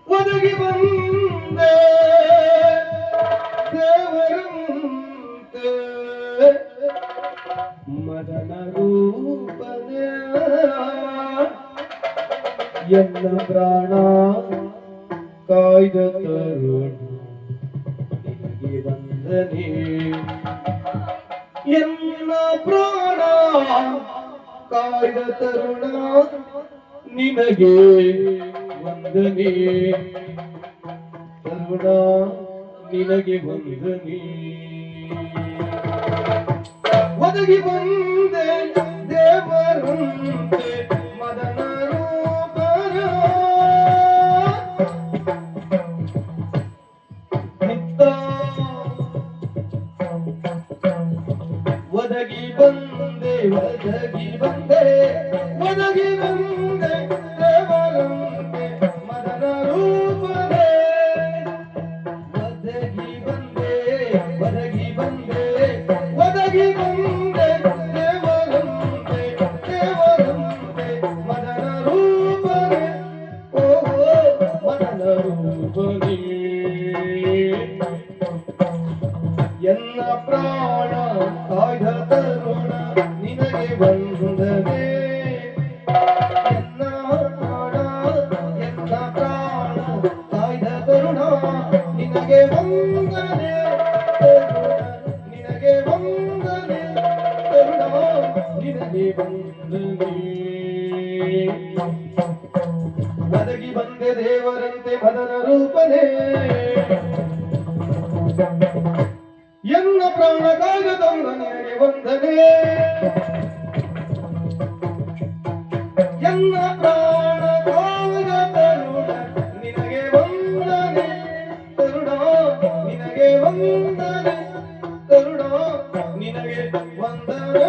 ಒದಗಿ ಬಂದೆ ದೇವರಂತೆ ಮದನ ರೂಪನೆ ಎನ್ನ ಪ್ರಾಣ ಕಾಯ್ದ ತರುಣ ನಿನಗೆ ವಂದನೆ ಎನ್ನ ಪ್ರಾಣ ಕಾಯ್ದ ತರುಣ ನಿನಗೆ ವಂದನೆ ತರುಣ ನಿನಗೆ ವಂದನೆ ಒದಗಿ ಬಂದೆ ದೇವರಂತೆ ಮದನ ರೂಪನ ಒದಗಿ ಬಂದೆ ಒದಗಿ ಬಂದೆ ಒದಗಿ ಬಂದೆ ದೇವರಂತೆ ಮದನ ರೂಪನೆ ಒದಗಿ ಬಂದೆ ಒದಗಿ ಬಂದೆ ಒದಗಿ ಬಂದೆ ದೇವರಂತೆ ದೇವರಂತೆ ಮದನ ರೂಪನೆ ಓಹೋ ಮದನ ರೂಪನೆ ಎನ್ನ ಪ್ರಾಣ ಕಾಯ್ದ ತರುಣ ನಿನಗೆ ವಂದನೆ ಎನ್ನ ಪ್ರಾಣ ಕಾಯ್ದ ತರುಣ ನಿನಗೆ ವಂದನೆ ನಿನಗೆ ವಂದನೆ ತರುಣ ನಿನಗೆ ವಂದನೆ ಒದಗಿ ಬಂದೆ ದೇವರಂತೆ ಮದನ ರೂಪನೆ ಎನ್ನ ಪ್ರಾಣ ಕಾಯ್ದ ತರುಣ ನಿನಗೆ ವಂದನೆ ಎನ್ನ ಪ್ರಾಣ ಕಾಯ್ದ ತರುಣ ನಿನಗೆ ವಂದನೆ ತರುಣ ನಿನಗೆ ವಂದನೆ ತರುಣ ನಿನಗೆ ವಂದನೆ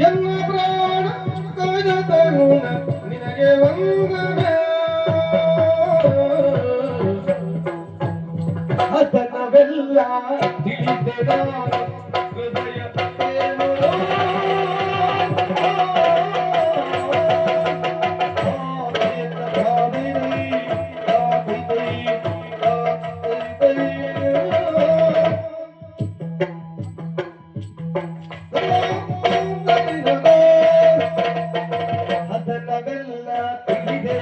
ಎನ್ನ ಪ್ರಾಣ ಕಾಯ್ದ ತರುಣ ನಿನಗೆ ವಂದನೆ ಅದನ್ನವೆಲ್ಲ ತಿಳಿದೆ ನಾನು ಹೃದಯ ಅದನ್ನವೆಲ್ಲ ತಿಳಿದೆ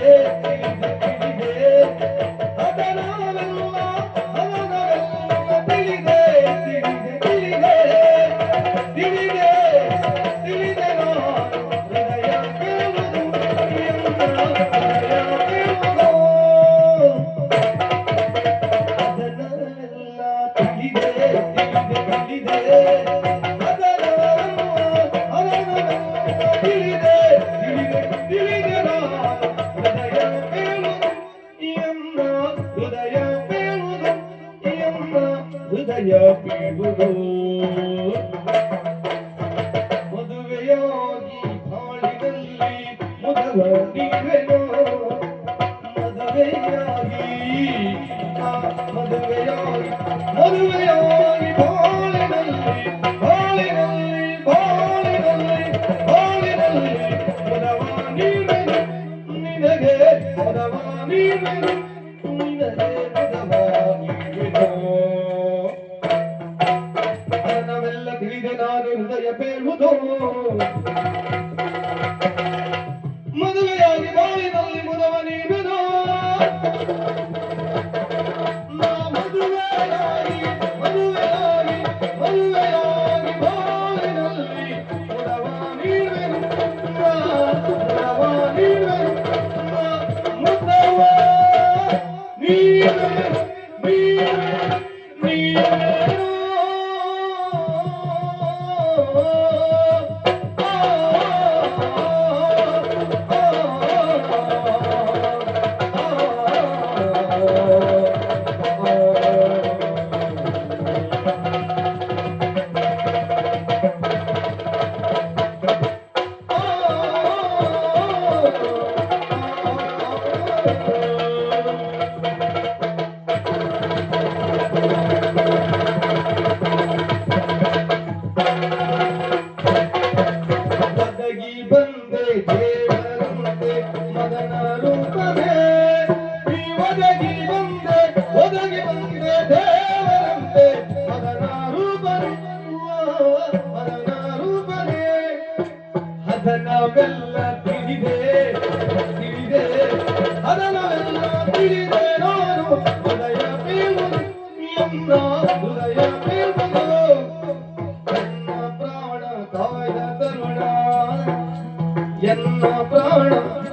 ಹೃದಯ ಬೀಳುವುದು ಮದುವೆಯಾಗಿ ಬಾಳಿನಲ್ಲಿ ಮುದವ ನೀವೆನೋ ಮದುವೆಯಾಗಿ ಮದುವೆಯಾಗಿ ಮದುವೆಯಾಗಿ ಬಾಳಿನಲ್ಲಿ ಬಾಳಿನಲ್ಲಿ ಬಾಳಿನಲ್ಲಿ ಬಾಳಿನಲ್ಲಿ ಮುದವ ನೀವೆನು ನಿನಗೆ ಮುದವ ನೀವೆನು ನಿನಗೆ ಮುದವ ನೀವೆನೋ ತಿಳಿದೆ ನಾನು ಹೃದಯ ಪೇಳುವುದು ಮದುವೆಯಾಗಿ ಬಾಳಿನಲ್ಲಿ ಮುದವ ನೀವೆನೋ ಮದುವೆಯಾಗಿ ಮದುವೆಯಾಗಿ ಮದುವೆಯಾಗಿ ಬಾಳಿನಲ್ಲಿ ಮುದವ ನೀವೆನು ಒದಗಿ ಬಂದೆ ದೇವರಂತೆ ಮದನ ರೂಪನೇ ನೀ ಒದಗಿ ಬಂದೆ ದೇವರಂತೆ ಮದನ ರೂಪನೇ ಮದನ ರೂಪನೇ ಅದನವೆಲ್ಲ ತಿಳಿದೆ ಅದನವೆಲ್ಲ ತಿಳಿದೆ ನಾನು ಹೃದಯ ಬೀಳುವುದು ಎನ್ನ ಹೃದಯ ಬೀಳುವುದು ಎನ್ನ ಪ್ರಾಣ ಕಾಯ್ದ ತರುಣ ಎನ್ನ ಪ್ರಾಣ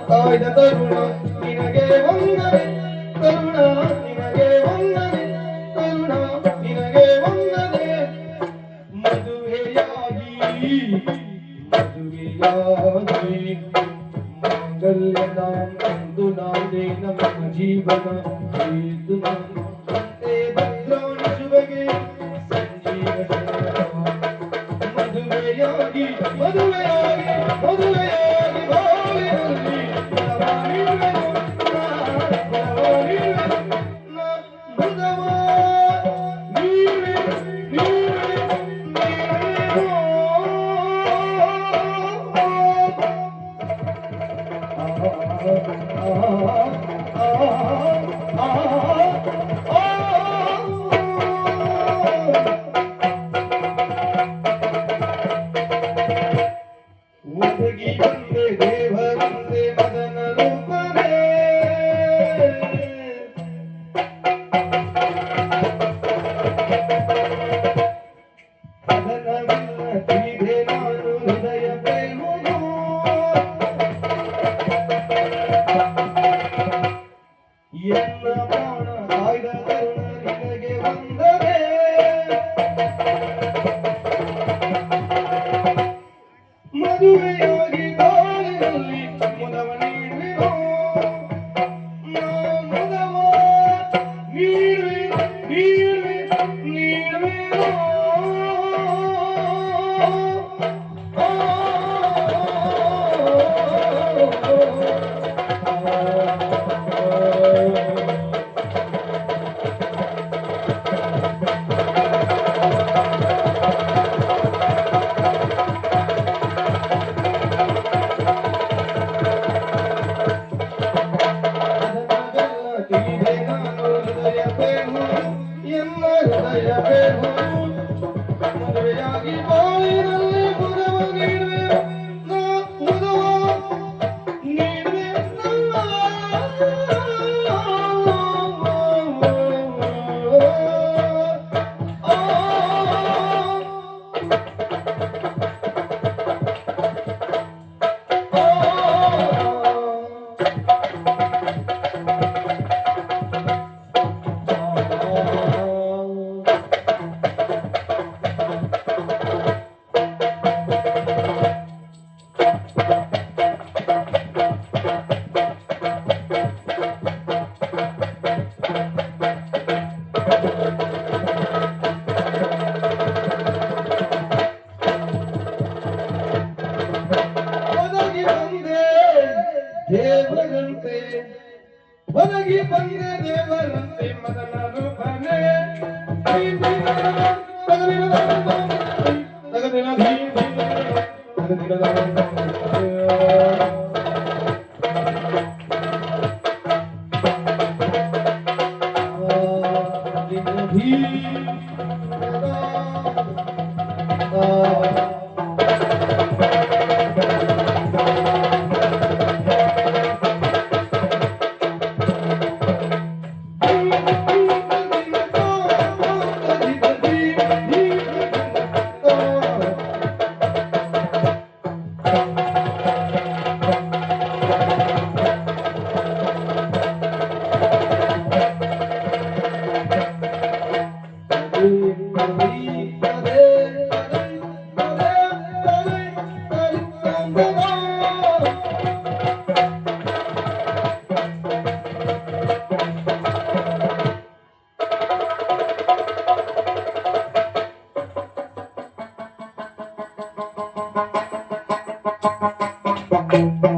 ಕಾಯ್ದ ತರುಣ ನಿನಗೆ ವಂದನೆ ತರುಣ ನಿನಗೆ ವಂದನೆ ತರುಣ ನಿನಗೆ ವಂದನೆ ಮದುವೆಯಾಗಿ ಮಾಂಗಲ್ಯದ ಒಂದು ನಾನೇ ನಮ್ಮ ಜೀವನ ಇದು ನಂತೆ ಭದ್ರಾಣಿಸುವಗೆ ಸಂಜೀವನ ಮದುವೆಯಾಗಿ ಬಾಳಿನಲ್ಲಿ ಒದಗಿ ಬಂದೆ ದೇವರಂತೆ ಮದನ ರೂಪನೇ ಅದನವೆಲ್ಲ ತಿಳಿದೆ ನಾನು ಹೃದಯ ಪ್ರೇಮನು ಎನ್ನ ಪ್ರಾಣ ಕಾಯ್ದ ತರುಣ ನಿನಗೆ ವಂದನೆ ಮದುವೆಯಾಗಿ ಬಾಳಿನಲ್ಲಿ ಮುದವ ನೀಡುವೆನೋ ಮುದವ ನೀಡುವೆನೋ ತಿಳಿದೆ ನಾನು ಹೃದಯ ಬೇಹುದು ಎನ್ನ ಹೃದಯ ಬೇಹುದು ಮದುವೆಯಾಗಿ ಬಾಳಿನಲ್ಲಿ ಮುದವ ನೀಡುವೆನೋ ಮುದವ ನೀಡುವೆನೋ ಒದಗಿ ಬಂದೆ ದೇವರಂತೆ ಮದನ ರೂಪನೇ Thank you.